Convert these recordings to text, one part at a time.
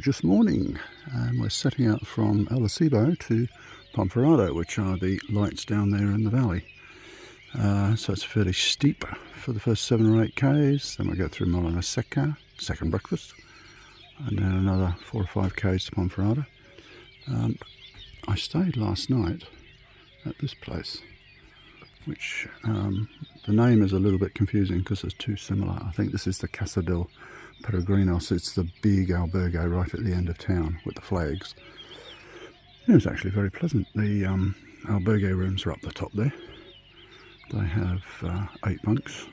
gorgeous morning, and we're setting out from Acebo to Ponferrada, which are the lights down there in the valley. So it's fairly steep for the first 7 or 8 k's, then we go through Molinaseca, second breakfast, and then another 4 or 5 k's to Ponferrada. I stayed last night at this place, which the name is a little bit confusing because it's too similar. I think this is the Casa del Peregrino. It's the big albergue right at the end of town with the flags. It was actually very pleasant. The albergue rooms are up the top there. They have 8 bunks,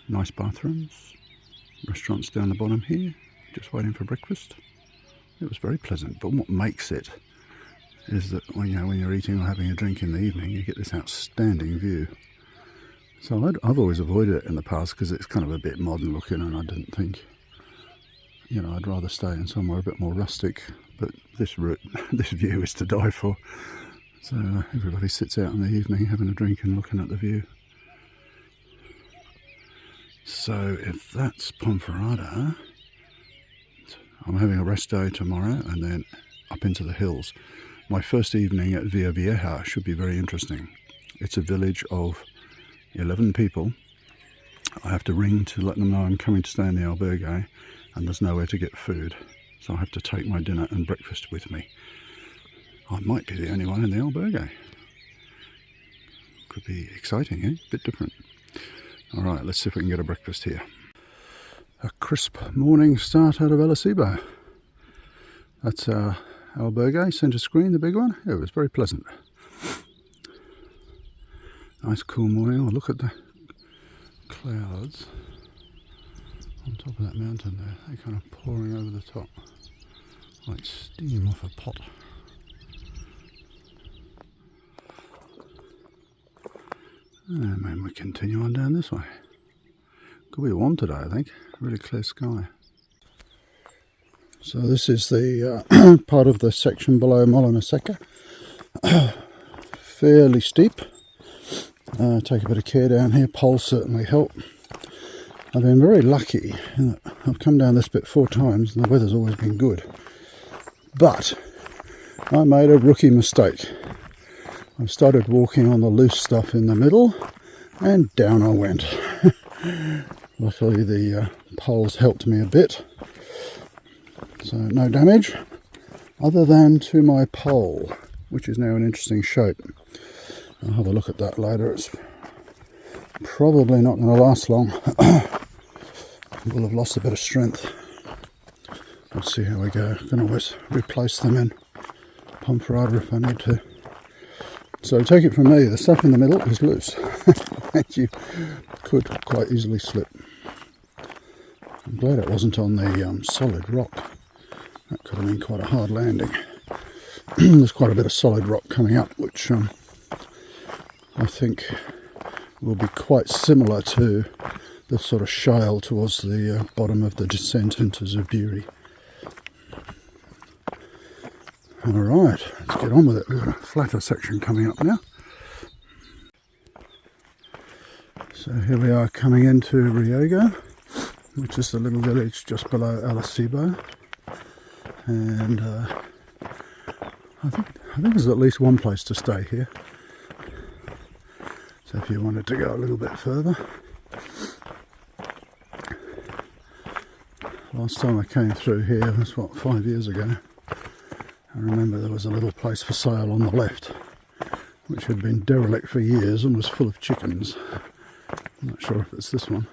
nice bathrooms, restaurants down the bottom here, just waiting for breakfast. It was very pleasant, but what makes it is that when you're eating or having a drink in the evening, you get this outstanding view. So I've always avoided it in the past because it's kind of a bit modern looking, and I didn't think, I'd rather stay in somewhere a bit more rustic. But this view is to die for. So everybody sits out in the evening having a drink and looking at the view. So if that's Ponferrada, I'm having a rest day tomorrow and then up into the hills. My first evening at Vieja should be very interesting. It's a village of 11 people. I have to ring to let them know I'm coming to stay in the albergue, and there's nowhere to get food. So I have to take my dinner and breakfast with me. I might be the only one in the albergue. Could be exciting, eh? Bit different. Alright, let's see if we can get a breakfast here. A crisp morning start out of Acebo. That's our albergue, centre screen, the big one. It was very pleasant. Nice cool morning. Oh, look at the clouds on top of that mountain there. They're kind of pouring over the top like steam off a pot. And then we continue on down this way. Could be warm today, I think. Really clear sky. So this is the part of the section below Molinaseca. Fairly steep. Take a bit of care down here. Poles certainly help. I've been very lucky. I've come down this bit 4 times and the weather's always been good. But I made a rookie mistake. I started walking on the loose stuff in the middle and down I went. Luckily the poles helped me a bit. So no damage other than to my pole, which is now an interesting shape. I'll have a look at that later. It's probably not going to last long. We'll have lost a bit of strength. We'll see how we go. I can always replace them in Ponferrada if I need to. So take it from me, the stuff in the middle is loose. And you could quite easily slip. I'm glad it wasn't on the solid rock. That could have been quite a hard landing. There's quite a bit of solid rock coming up, which I think will be quite similar to the sort of shale towards the bottom of the descent into Zubiri. Alright, let's get on with it. We've got a flatter section coming up now. So here we are coming into Riego, which is the little village just below Acebo. And I think there's at least one place to stay here. So if you wanted to go a little bit further. Last time I came through here was 5 years ago. I remember there was a little place for sale on the left, which had been derelict for years and was full of chickens. I'm not sure if it's this one.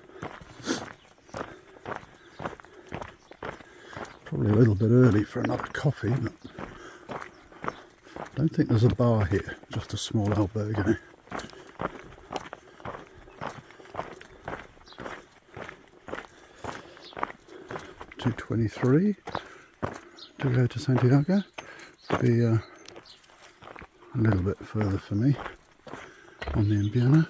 Probably a little bit early for another coffee, but I don't think there's a bar here, just a small albergue. $2.23 to go to Santiago. Be a little bit further for me on the Invierno.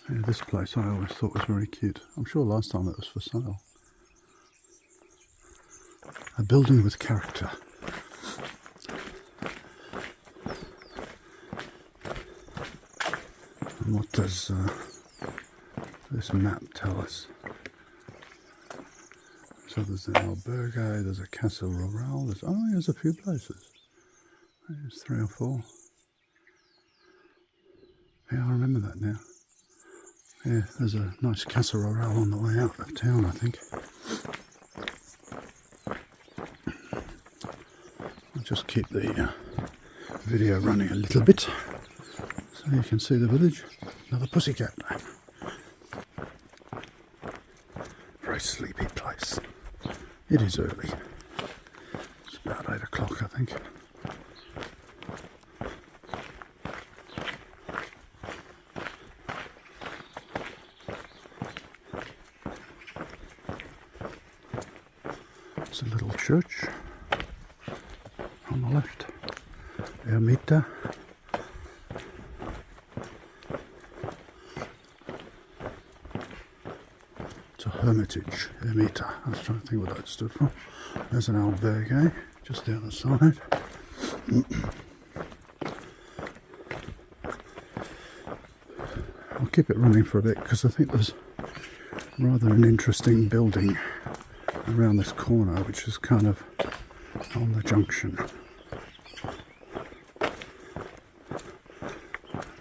Yeah, this place I always thought was very cute. I'm sure last time it was for sale. A building with character. And what does this map tell us? So there's an albergue, there's a Casa Rural, there's a few places. There's 3 or 4. Yeah, I remember that now. Yeah, there's a nice Casa Rural on the way out of town, I think. I'll just keep the video running a little bit so you can see the village. Another pussycat. Very sleepy place. It is early. It's about 8 o'clock, I think. It's a little church on the left. Ermita. It's a hermitage, Ermita. I was trying to think what that stood for. There's an albergue just down the side. I'll keep it running for a bit because I think there's rather an interesting building around this corner which is kind of on the junction.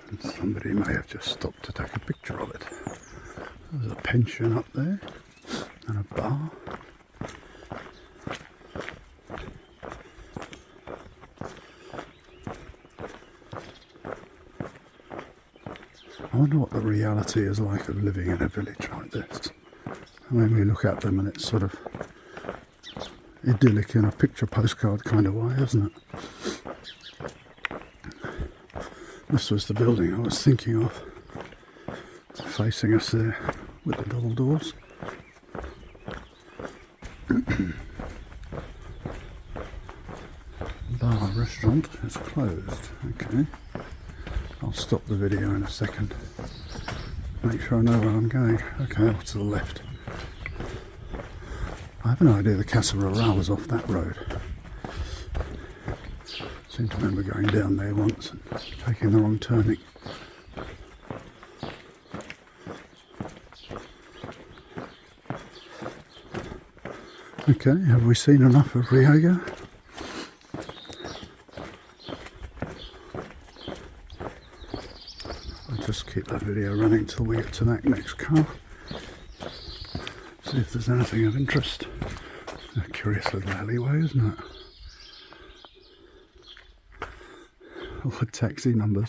And somebody may have just stopped to take a picture of it. There's a pension up there and a bar. I wonder what the reality is like of living in a village like this. I mean, we look at them and it's sort of idyllic in a picture postcard kind of way, isn't it? This was the building I was thinking of, facing us there with the double doors. Bar restaurant is closed. Okay, I'll stop the video in a second. Make sure I know where I'm going. Okay, off to the left. I have an idea the Casa Rural was off that road. I seem to remember going down there once and taking the wrong turning. Okay, have we seen enough of Riego? I'll just keep that video running till we get to that next car. See if there's anything of interest. A curious little alleyway, isn't it? All the taxi numbers.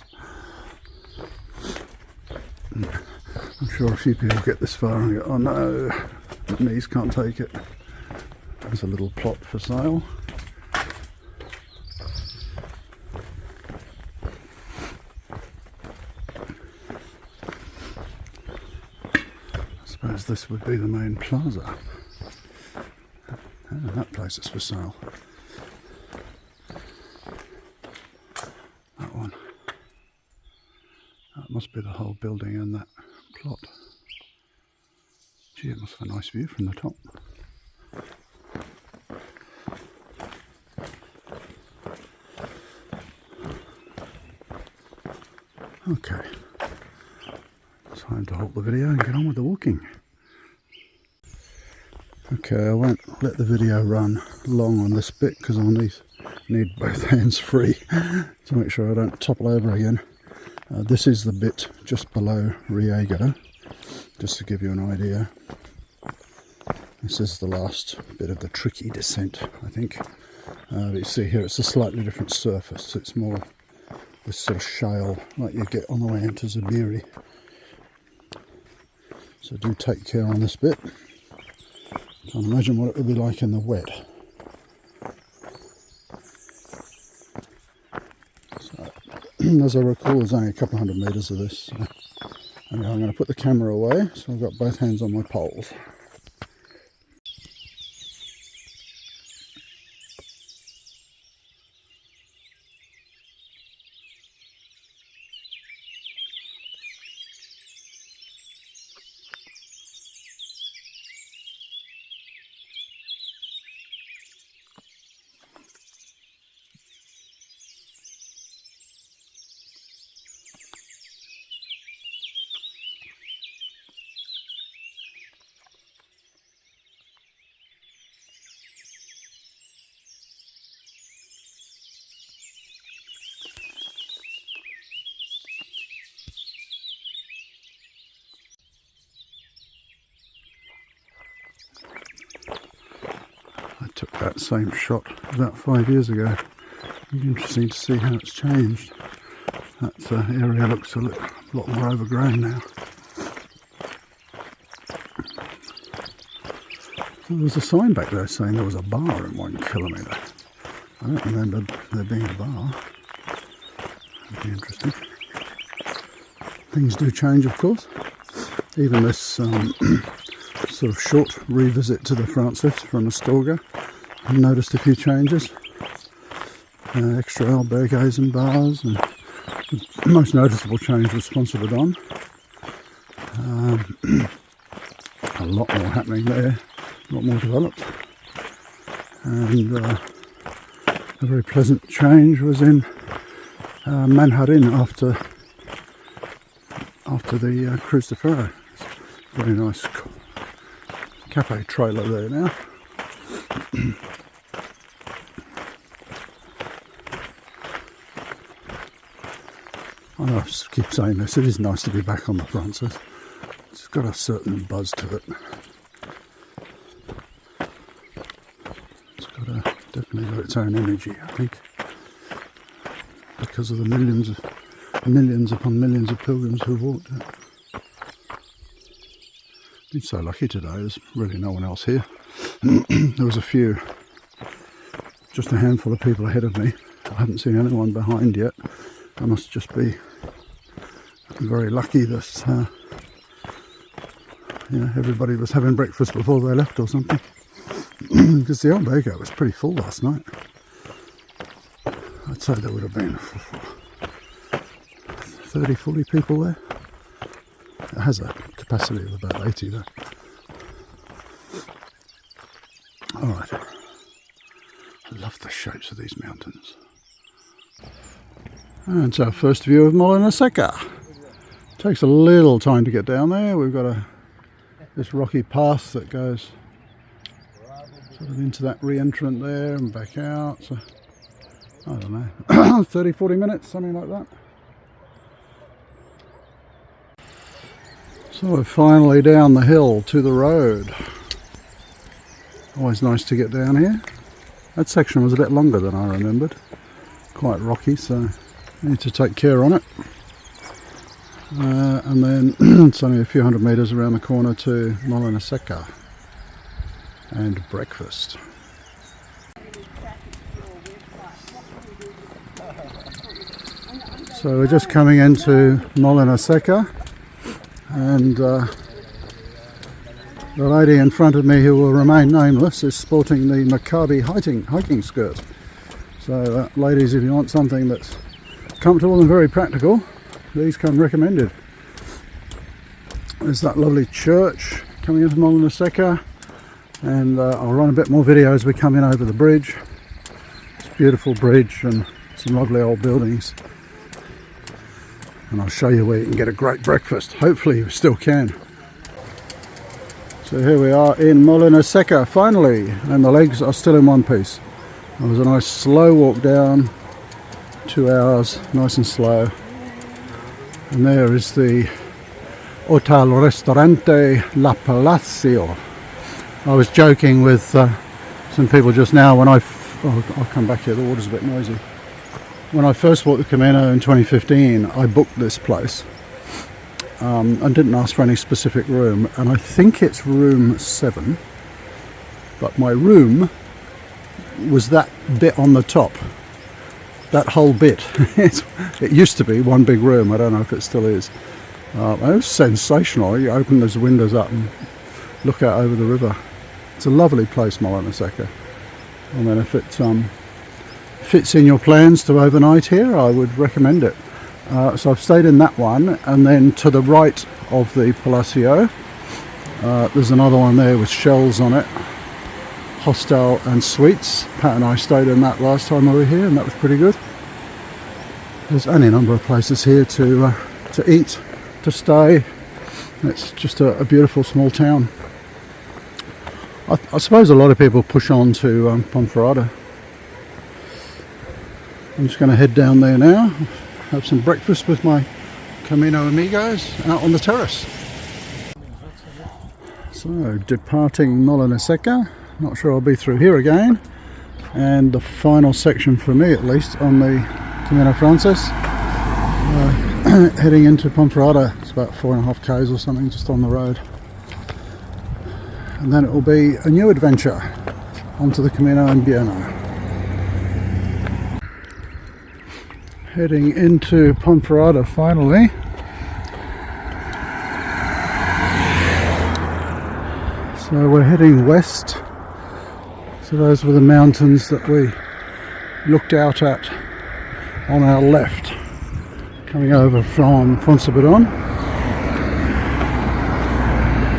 I'm sure a few people get this far and go, oh no, my knees can't take it. There's a little plot for sale. I suppose this would be the main plaza. Oh, that place is for sale. That one. That must be the whole building and that plot. Gee, it must have a nice view from the top. Okay, time to halt the video and get on with the walking. Okay, I won't let the video run long on this bit because I'll need both hands free to make sure I don't topple over again. This is the bit just below Riego, just to give you an idea. This is the last bit of the tricky descent, I think. But you see here it's a slightly different surface. It's more this sort of shale like you get on the way into Zabiri. So do take care on this bit. Can't imagine what it would be like in the wet. So, as I recall, there's only a couple hundred metres of this. So, anyway, I'm going to put the camera away, so I've got both hands on my poles. that same shot about 5 years ago. It'd be interesting to see how it's changed. That area looks a lot more overgrown now. So there was a sign back there saying there was a bar in 1 kilometre. I don't remember there being a bar. That'd be interesting. Things do change, of course. Even this sort of short revisit to the Francis from Astorga, I noticed a few changes. Extra albergues and bars, and the most noticeable change was Ponferrada. A lot more happening there, a lot more developed. And a very pleasant change was in Manharin after the cruise to Ferro. Very nice cafe trailer there now. I keep saying this, it is nice to be back on the Francis. It's got a certain buzz to it. It's definitely got its own energy, I think, because of the millions upon millions of pilgrims who've walked it. Been so lucky today, there's really no one else here. There was just a handful of people ahead of me. I haven't seen anyone behind yet. I must just be very lucky that everybody was having breakfast before they left or something. Because the albergue was pretty full last night. I'd say there would have been 30, 40 people there. It has a capacity of about 80 though. Alright. I love the shapes of these mountains. And it's our first view of Molinaseca. Takes a little time to get down there. We've got this rocky path that goes sort of into that re-entrant there and back out. So, I don't know, 30, 40 minutes, something like that. So we're finally down the hill to the road. Always nice to get down here. That section was a bit longer than I remembered. Quite rocky, so I need to take care on it. And then it's only a few hundred metres around the corner to Molinaseca and breakfast. So we're just coming into Molinaseca, and the lady in front of me, who will remain nameless, is sporting the Maccabi hiking skirt. So ladies, if you want something that's comfortable and very practical, these come recommended. There's that lovely church coming into Molinaseca, and I'll run a bit more video as we come in over the bridge. It's a beautiful bridge and some lovely old buildings, and I'll show you where you can get a great breakfast. Hopefully you still can. So here we are in Molinaseca finally, and the legs are still in one piece. It was a nice slow walk down, 2 hours, nice and slow. And there is the Hotel Ristorante La Palacio. I was joking with some people just now when I'll come back here, the water's a bit noisy. When I first walked the Camino in 2015, I booked this place and didn't ask for any specific room, and I think it's room 7, but my room was that bit on the top. That whole bit. It used to be one big room. I don't know if it still is. It was sensational. You open those windows up and look out over the river. It's a lovely place, Molinaseca. And then if it fits in your plans to overnight here, I would recommend it. So I've stayed in that one, and then to the right of the Palacio, there's another one there with shells on it. Hostel and Suites. Pat and I stayed in that last time we were here, and that was pretty good. There's only a number of places here to eat, to stay. It's just a beautiful small town. I suppose a lot of people push on to Ponferrada. I'm just going to head down there now, have some breakfast with my Camino amigos out on the terrace. So, departing Molinaseca. Not sure I'll be through here again. And the final section for me, at least, on the Camino Frances, heading into Ponferrada. It's about 4.5 k's or something, just on the road. And then it will be a new adventure onto the Camino Invierno. Heading into Ponferrada finally. So we're heading west. So those were the mountains that we looked out at on our left, coming over from Ponferrada.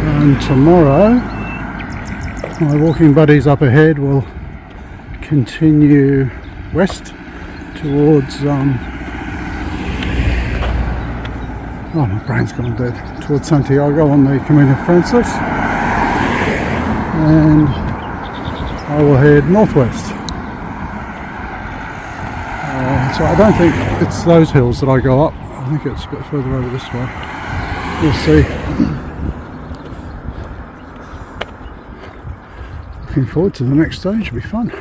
And tomorrow, my walking buddies up ahead will continue west towards, oh, my brain's gone dead, towards Santiago on the Camino Frances, and I will head northwest. So I don't think it's those hills that I go up. I think it's a bit further over this way. We'll see. Looking forward to the next stage, it'll be fun.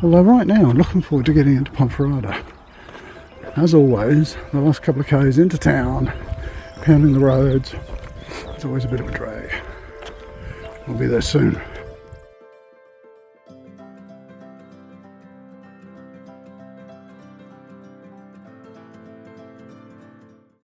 Although right now I'm looking forward to getting into Ponferrada. As always, the last couple of k's into town, pounding the roads, it's always a bit of a drag. We'll be there soon.